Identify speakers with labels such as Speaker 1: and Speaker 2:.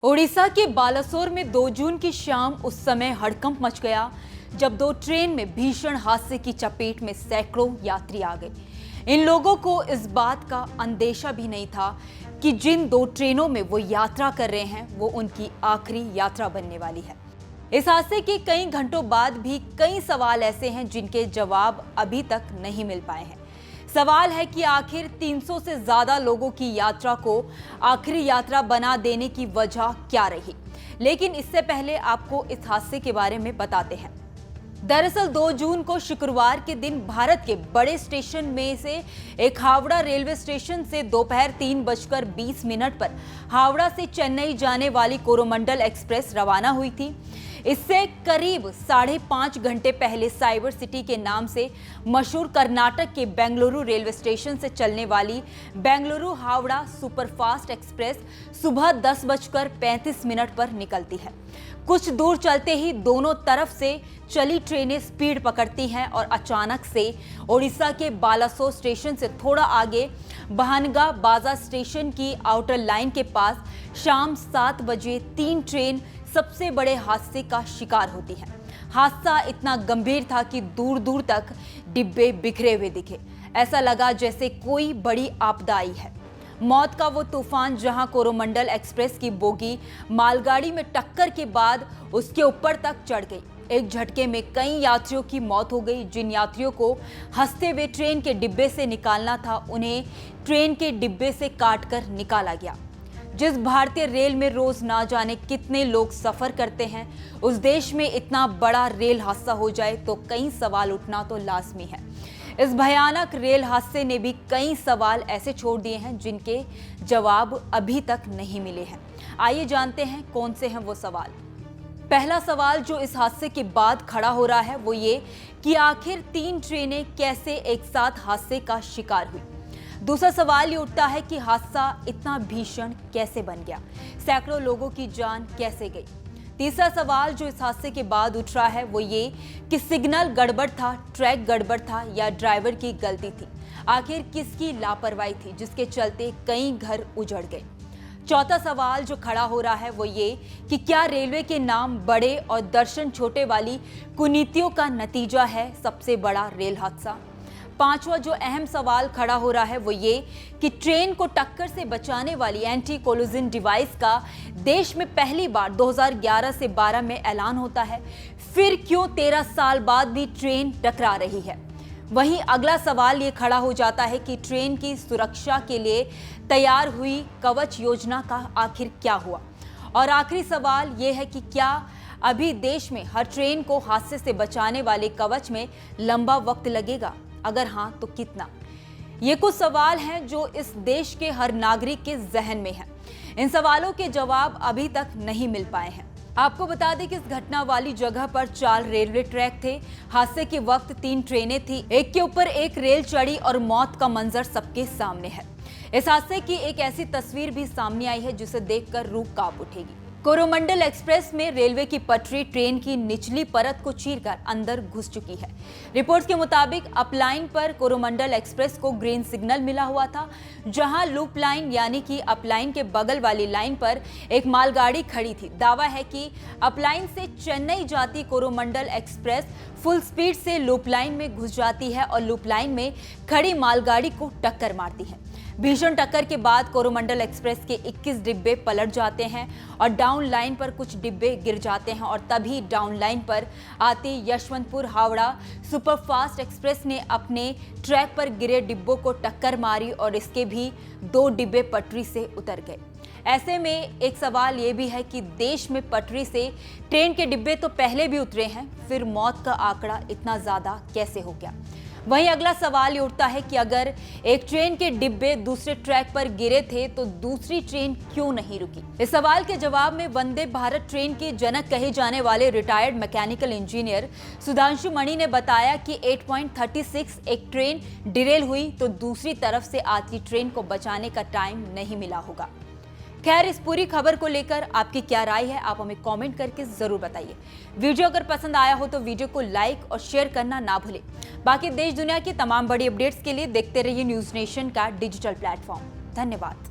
Speaker 1: ओडिशा के बालासोर में 2 जून की शाम उस समय हड़कंप मच गया जब 2 ट्रेन में भीषण हादसे की चपेट में सैकड़ों यात्री आ गए। इन लोगों को इस बात का अंदेशा भी नहीं था कि जिन 2 ट्रेनों में वो यात्रा कर रहे हैं वो उनकी आखिरी यात्रा बनने वाली है। इस हादसे के कई घंटों बाद भी कई सवाल ऐसे हैं जिनके जवाब अभी तक नहीं मिल पाए हैं। सवाल है कि आखिर 300 से ज्यादा लोगों की यात्रा को आखिरी यात्रा बना देने की वजह क्या रही। लेकिन इससे पहले आपको इस हादसे के बारे में बताते हैं। दरअसल 2 जून को शुक्रवार के दिन भारत के बड़े स्टेशन में से एक हावड़ा रेलवे स्टेशन से दोपहर 3:20 पर हावड़ा से चेन्नई जाने वाली कोरोमंडल एक्सप्रेस रवाना हुई थी। इससे करीब 5.5 घंटे पहले साइबर सिटी के नाम से मशहूर कर्नाटक के बेंगलुरु रेलवे स्टेशन से चलने वाली बेंगलुरु हावड़ा सुपरफास्ट एक्सप्रेस सुबह 10:35 पर निकलती है। कुछ दूर चलते ही दोनों तरफ से चली ट्रेनें स्पीड पकड़ती हैं और अचानक से ओडिशा के बालासोर स्टेशन से थोड़ा आगे बहनगा बाजा स्टेशन की आउटर लाइन के पास शाम 7 बजे 3 ट्रेन सबसे बड़े हादसे का शिकार होती है। हादसा इतना गंभीर था कि दूर दूर तक डिब्बे बिखरे हुए दिखे। ऐसा लगा जैसे कोई बड़ी आपदा आई है। मौत का वो तूफान जहां कोरोमंडल एक्सप्रेस की बोगी मालगाड़ी में टक्कर के बाद उसके ऊपर तक चढ़ गई। एक झटके में कई यात्रियों की मौत हो गई। जिन यात्रियों को हंसते हुए ट्रेन के डिब्बे से निकालना था उन्हें ट्रेन के डिब्बे से काटकर निकाला गया। जिस भारतीय रेल में रोज ना जाने कितने लोग सफर करते हैं, उस देश में इतना बड़ा रेल हादसा हो जाए तो कई सवाल उठना तो लाजमी है। इस भयानक रेल हादसे ने भी कई सवाल ऐसे छोड़ दिए हैं जिनके जवाब अभी तक नहीं मिले हैं। आइए जानते हैं कौन से हैं वो सवाल। पहला सवाल जो इस हादसे के बाद खड़ा हो रहा है वो ये कि आखिर 3 ट्रेनें कैसे एक साथ हादसे का शिकार हुई। दूसरा सवाल ये उठता है कि हादसा इतना भीषण कैसे बन गया, सैकड़ों लोगों की जान कैसे गई। तीसरा सवाल जो इस हादसे के बाद उठ रहा है वो ये कि सिग्नल गड़बड़ था, ट्रैक गड़बड़ था या ड्राइवर की गलती थी। आखिर किसकी लापरवाही थी जिसके चलते कई घर उजड़ गए। चौथा सवाल जो खड़ा हो रहा है वो ये कि क्या रेलवे के नाम बड़े और दर्शन छोटे वाली कुनीतियों का नतीजा है सबसे बड़ा रेल हादसा। पांचवा जो अहम सवाल खड़ा हो रहा है वो ये कि ट्रेन को टक्कर से बचाने वाली एंटी कोलिजन डिवाइस का देश में पहली बार 2011 से 12 में ऐलान होता है, फिर क्यों 13 साल बाद भी ट्रेन टकरा रही है। वहीं अगला सवाल ये खड़ा हो जाता है कि ट्रेन की सुरक्षा के लिए तैयार हुई कवच योजना का आखिर क्या हुआ। और आखिरी सवाल ये है कि क्या अभी देश में हर ट्रेन को हादसे से बचाने वाले कवच में लंबा वक्त लगेगा, अगर हाँ तो कितना। ये कुछ सवाल हैं जो इस देश के हर नागरिक के जहन में हैं। इन सवालों के जवाब अभी तक नहीं मिल पाए हैं। आपको बता दें कि इस घटना वाली जगह पर 4 रेलवे ट्रैक थे। हादसे के वक्त 3 ट्रेनें थी, एक के ऊपर एक रेल चढ़ी और मौत का मंजर सबके सामने है। इस हादसे की एक ऐसी तस्वीर भी सामने आई है जिसे देखकर रूह कांप उठेगी। कोरोमंडल एक्सप्रेस में रेलवे की पटरी ट्रेन की निचली परत को चीरकर अंदर घुस चुकी है। रिपोर्ट्स के मुताबिक अपलाइन पर कोरोमंडल एक्सप्रेस को ग्रीन सिग्नल मिला हुआ था, जहां लूप लाइन यानी कि अपलाइन के बगल वाली लाइन पर एक मालगाड़ी खड़ी थी। दावा है कि अपलाइन से चेन्नई जाती कोरोमंडल एक्सप्रेस फुल स्पीड से लूप लाइन में घुस जाती है और लूप लाइन में खड़ी मालगाड़ी को टक्कर मारती है। भीषण टक्कर के बाद कोरोमंडल एक्सप्रेस के 21 डिब्बे पलट जाते हैं और डाउन लाइन पर कुछ डिब्बे गिर जाते हैं और तभी डाउन लाइन पर आती यशवंतपुर हावड़ा सुपरफास्ट एक्सप्रेस ने अपने ट्रैक पर गिरे डिब्बों को टक्कर मारी और इसके भी 2 डिब्बे पटरी से उतर गए। ऐसे में एक सवाल ये भी है कि देश में पटरी से ट्रेन के डिब्बे तो पहले भी उतरे हैं, फिर मौत का आंकड़ा इतना ज्यादा कैसे हो गया। वहीं अगला सवाल ये उठता है कि अगर एक ट्रेन के डिब्बे दूसरे ट्रैक पर गिरे थे तो दूसरी ट्रेन क्यों नहीं रुकी। इस सवाल के जवाब में वंदे भारत ट्रेन के जनक कहे जाने वाले रिटायर्ड मैकेनिकल इंजीनियर सुधांशु मणि ने बताया कि 8.36 एक ट्रेन डिरेल हुई तो दूसरी तरफ से आती ट्रेन को बचाने का टाइम नहीं मिला होगा। खैर, इस पूरी खबर को लेकर आपकी क्या राय है, आप हमें कमेंट करके जरूर बताइए। वीडियो अगर पसंद आया हो तो वीडियो को लाइक और शेयर करना ना भूलें। बाकी देश दुनिया की तमाम बड़ी अपडेट्स के लिए देखते रहिए न्यूज़ नेशन का डिजिटल प्लेटफॉर्म। धन्यवाद।